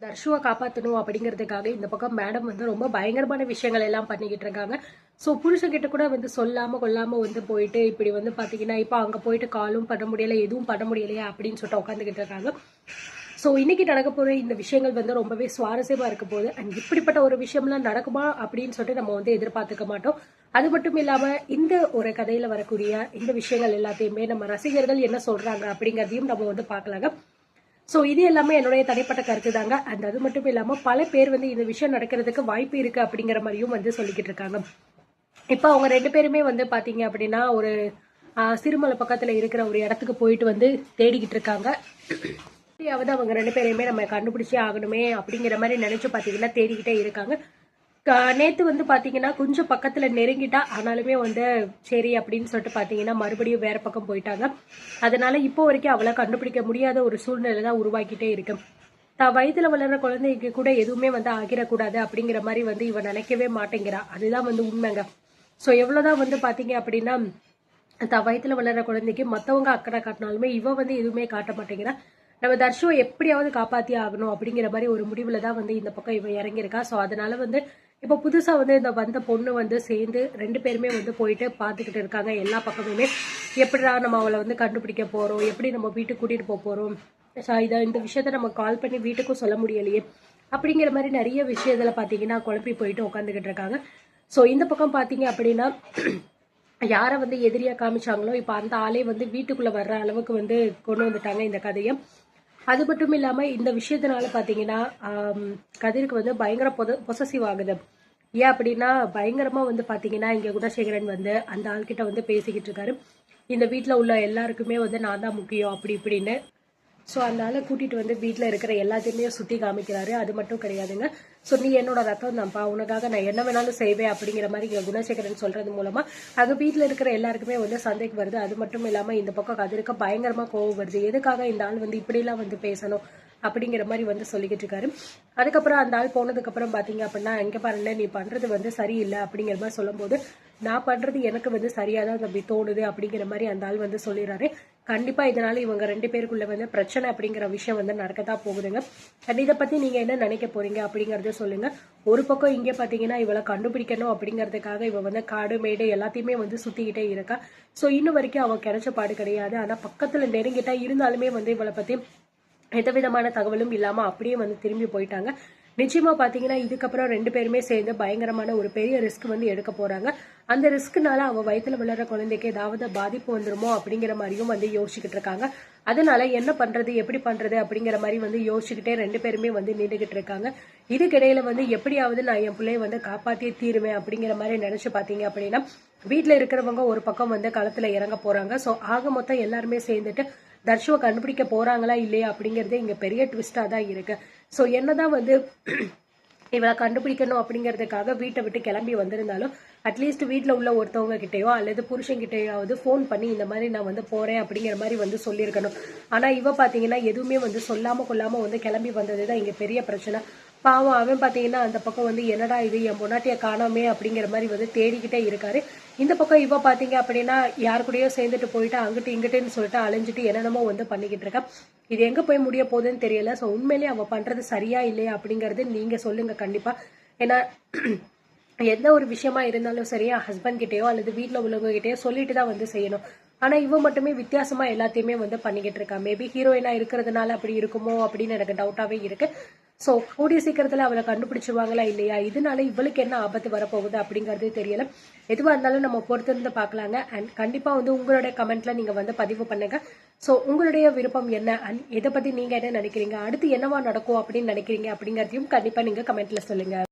தர்ஷுவை காப்பாற்றணும் அப்படிங்கிறதுக்காக இந்த பக்கம் மேடம் வந்து ரொம்ப பயங்கரமான விஷயங்கள் எல்லாம் பண்ணிக்கிட்டு இருக்காங்க. ஸோ புருஷன்கிட்ட கூட வந்து சொல்லாமல் கொள்ளாமல் வந்து போயிட்டு இப்படி வந்து பார்த்தீங்கன்னா இப்போ அங்கே போயிட்டு காலும் பண்ண முடியலை, எதுவும் பண்ண முடியலையா அப்படின்னு சொல்லிட்டு உட்காந்துக்கிட்டு இருக்காங்க. ஸோ இன்னைக்கு நடக்க போகிற இந்த விஷயங்கள் வந்து ரொம்பவே சுவாரஸ்யமாக இருக்க போகுது. அண்ட் இப்படிப்பட்ட ஒரு விஷயம்லாம் நடக்குமா அப்படின்னு சொல்லிட்டு நம்ம வந்து எதிர்பார்த்துக்க மாட்டோம். அது மட்டும் இல்லாமல் இந்த ஒரு கதையில் வரக்கூடிய இந்த விஷயங்கள் எல்லாத்தையுமே நம்ம ரசிகர்கள் என்ன சொல்கிறாங்க அப்படிங்கிறதையும் நம்ம வந்து பார்க்கலாங்க. ஸோ இது எல்லாமே என்னுடைய தனிப்பட்ட கருத்து தாங்க. அண்ட் அது மட்டும் இல்லாமல் பல பேர் வந்து இந்த விஷயம் நடக்கிறதுக்கு வாய்ப்பு இருக்குது அப்படிங்கிற மாதிரியும் வந்து சொல்லிக்கிட்டு இருக்காங்க. இப்போ அவங்க 2 பேருமே வந்து பார்த்தீங்க அப்படின்னா ஒரு சிறுமலை பக்கத்தில் இருக்கிற ஒரு இடத்துக்கு போயிட்டு வந்து தேடிக்கிட்டு இருக்காங்க. எப்படியாவது அவங்க 2 பேரையுமே நம்ம கண்டுபிடிச்சே ஆகணுமே அப்படிங்கிற மாதிரி நினச்சி பார்த்தீங்கன்னா தேடிக்கிட்டே இருக்காங்க. நேற்று வந்து பார்த்தீங்கன்னா கொஞ்சம் பக்கத்தில் நெருங்கிட்டா, ஆனாலுமே வந்து சரி அப்படின்னு சொல்லிட்டு பார்த்தீங்கன்னா மறுபடியும் வேற பக்கம் போயிட்டாங்க. அதனால இப்போ வரைக்கும் அவளை கண்டுபிடிக்க முடியாத ஒரு சூழ்நிலை தான் உருவாக்கிட்டே இருக்கு. வயதுல வளர்ற குழந்தைக்கு கூட எதுவுமே வந்து ஆகிடக்கூடாது அப்படிங்கிற மாதிரி வந்து இவ நினைக்கவே மாட்டேங்கிறா. அதுதான் வந்து உண்மைங்க. ஸோ எவ்வளோதான் வந்து பார்த்தீங்க அப்படின்னா வயதுல வளர்ற குழந்தைக்கு மற்றவங்க அக்கறை காட்டினாலுமே இவ வந்து எதுவுமே காட்ட மாட்டேங்கிறா. நம்ம தர்ஷுவை எப்படியாவது காப்பாற்றி ஆகணும் அப்படிங்கிற மாதிரி ஒரு முடிவில் தான் வந்து இந்த பக்கம் இவன் இறங்கியிருக்கா. ஸோ அதனால வந்து இப்போ புதுசாக வந்து இந்த வந்த பொண்ணு வந்து சேர்ந்து 2 பேருமே வந்து போயிட்டு பார்த்துக்கிட்டு இருக்காங்க. எல்லா பக்கமுமே எப்படிடா நம்ம அவளை வந்து கண்டுபிடிக்க போகிறோம், எப்படி நம்ம வீட்டுக்கு கூட்டிகிட்டு போக போகிறோம், இந்த விஷயத்த நம்ம கால் பண்ணி வீட்டுக்கும் சொல்ல முடியலையே அப்படிங்கிற மாதிரி நிறைய விஷயத்தில் பார்த்தீங்கன்னா குழப்பி போயிட்டு உட்காந்துக்கிட்டு இருக்காங்க. ஸோ இந்த பக்கம் பார்த்தீங்க அப்படின்னா யாரை வந்து எதிரியாக காமிச்சாங்களோ இப்போ அந்த ஆளே வந்து வீட்டுக்குள்ளே வர்ற அளவுக்கு வந்து கொண்டு வந்துட்டாங்க இந்த கதையை. அது மட்டும் இல்லாமல் இந்த விஷயத்தினால பார்த்தீங்கன்னா கதிருக்கு வந்து பயங்கர பொசசிவ் ஆகுது. ஏன் அப்படின்னா பயங்கரமாக வந்து பார்த்தீங்கன்னா இங்கே குணசேகரன் வந்து அந்த ஆள்கிட்ட வந்து பேசிக்கிட்டு இருக்காரு. இந்த வீட்டில் உள்ள எல்லாருக்குமே வந்து நான் தான் முக்கியம் அப்படி இப்படின்னு. ஸோ அதனால கூட்டிகிட்டு வந்து வீட்டில் இருக்கிற எல்லாத்தையுமே சுற்றி காமிக்கிறாரு. அது மட்டும் கிடையாதுங்க. ஸோ நீ என்னோட ரத்தம் தான்ப்பா, உனக்காக நான் என்ன வேணாலும் செய்வேன் அப்படிங்கிற மாதிரி இங்கே குணசேகரன் சொல்கிறது மூலமாக அங்கே வீட்டில் இருக்கிற எல்லாருக்குமே வந்து சந்தேகம் வருது. அது மட்டும் இல்லாமல் இந்த பக்கம் கதிர்க்க பயங்கரமாக கோவம் வருது. எதுக்காக இந்த ஆள் வந்து இப்படிலாம் வந்து பேசணும் அப்படிங்கிற மாதிரி வந்து சொல்லிக்கிட்டு இருக்காரு. அதுக்கப்புறம் அந்த ஆள் போனதுக்கப்புறம் பார்த்தீங்க அப்படின்னா இங்கே பாருங்க நீ பண்ணுறது வந்து சரியில்லை அப்படிங்கிற மாதிரி சொல்லும்போது நான் பண்ணுறது எனக்கு வந்து சரியாக தான் அப்படி தோணுது அப்படிங்கிற மாதிரி அந்த ஆள் வந்து சொல்லிடுறாரு. கண்டிப்பாக இதனால இவங்க 2 பேருக்குள்ள வந்து பிரச்சனை அப்படிங்கிற விஷயம் வந்து நடக்கத்தான் போகுதுங்க. அண்ட் இதை பற்றி நீங்கள் என்ன நினைக்க போறீங்க அப்படிங்கிறத சொல்லுங்க. ஒரு பக்கம் இங்கே பார்த்தீங்கன்னா இவளை கண்டுபிடிக்கணும் அப்படிங்கிறதுக்காக இவ வந்து காடு மேடு எல்லாத்தையுமே வந்து சுற்றிக்கிட்டே இருக்கா. ஸோ இன்னும் வரைக்கும் அவள் கிடைச்ச பாடு கிடையாது. ஆனால் பக்கத்தில் நெருங்கிட்டா இருந்தாலுமே வந்து இவளை பற்றி எந்த விதமான தகவலும் இல்லாமல் அப்படியே வந்து திரும்பி போயிட்டாங்க. நிச்சயமா பாத்தீங்கன்னா இதுக்கப்புறம் 2 பேருமே சேர்ந்து பயங்கரமான ஒரு பெரிய ரிஸ்க் வந்து எடுக்க போறாங்க. அந்த ரிஸ்க்னால அவ வயிற்றுல வளர்ற குழந்தைக்கு ஏதாவது பாதிப்பு வந்துருமோ அப்படிங்கிற மாதிரியும் வந்து யோசிச்சுக்கிட்டு இருக்காங்க. அதனால என்ன பண்றது எப்படி பண்றது அப்படிங்கிற மாதிரி வந்து யோசிச்சுக்கிட்டே 2 பேருமே வந்து நின்றுகிட்டு இருக்காங்க. இதுக்கிடையில வந்து எப்படியாவது நான் என் பிள்ளைய வந்து காப்பாற்றியே தீருவேன் அப்படிங்கிற மாதிரி நினைச்சு பாத்தீங்க அப்படின்னா வீட்டுல இருக்கிறவங்க ஒரு பக்கம் வந்து களத்துல இறங்க போறாங்க. ஸோ ஆக மொத்தம் எல்லாருமே சேர்ந்துட்டு தர்ஷுவை கண்டுபிடிக்க போறாங்களா இல்லையா அப்படிங்கறதே இங்க பெரிய ட்விஸ்டா தான் இருக்கு. ஸோ என்னதான் வந்து இவளை கண்டுபிடிக்கணும் அப்படிங்கிறதுக்காக வீட்டை விட்டு கிளம்பி வந்திருந்தாலும் அட்லீஸ்ட் வீட்டில் உள்ள ஒருத்தவங்க கிட்டேயோ அல்லது புருஷன்கிட்டயாவது ஃபோன் பண்ணி இந்த மாதிரி நான் வந்து போறேன் அப்படிங்கிற மாதிரி வந்து சொல்லியிருக்கணும். ஆனால் இவ பார்த்தீங்கன்னா எதுவுமே வந்து சொல்லாம கொள்ளாம வந்து கிளம்பி வந்தது தான் இங்கே பெரிய பிரச்சனை. பாவம் அவன் பார்த்தீங்கன்னா அந்த பக்கம் வந்து என்னடா இது என் பொண்டாட்டியை காணாமே அப்படிங்கிற மாதிரி வந்து தேடிக்கிட்டே இருக்காரு. இந்த பக்கம் இவ பார்த்தீங்க அப்படின்னா யாரு கூடயோ சேர்ந்துட்டு போயிட்டு அங்கிட்டு இங்கிட்டுன்னு சொல்லிட்டு அலைஞ்சிட்டு என்னென்னமோ வந்து பண்ணிக்கிட்டு இருக்கா. இது எங்கே போய் முடிய போகுதுன்னு தெரியல. ஸோ உண்மையிலேயே அவள் பண்ணுறது சரியா இல்லையா அப்படிங்கிறது நீங்கள் சொல்லுங்க கண்டிப்பாக. ஏன்னா எந்த ஒரு விஷயமா இருந்தாலும் சரியா ஹஸ்பண்ட் கிட்டேயோ அல்லது வீட்டில் உள்ளவங்க கிட்டேயோ சொல்லிட்டு தான் வந்து செய்யணும். ஆனால் இவ மட்டுமே வித்தியாசமா எல்லாத்தையுமே வந்து பண்ணிக்கிட்டு இருக்கா. மேபி ஹீரோயினா இருக்கிறதுனால அப்படி இருக்குமோ அப்படின்னு எனக்கு டவுட்டாகவே இருக்கு. ஸோ கூடிய சீக்கிரத்தில் அவளை கண்டுபிடிச்சிருவாங்களா இல்லையா, இதனால இவளுக்கு என்ன ஆபத்து வரப்போகுது அப்படிங்கிறது தெரியல. எதுவாக இருந்தாலும் நம்ம பொறுத்திருந்து பார்க்கலாங்க. அண்ட் கண்டிப்பாக வந்து உங்களுடைய கமெண்ட்ல நீங்கள் வந்து பதிவு பண்ணுங்க. ஸோ உங்களுடைய விருப்பம் என்ன அண்ட் இதை பற்றி நீங்கள் என்ன நினைக்கிறீங்க, அடுத்து என்னவா நடக்கும் அப்படின்னு நினைக்கிறீங்க அப்படிங்கிறதையும் கண்டிப்பாக நீங்கள் கமெண்ட்ல சொல்லுங்க.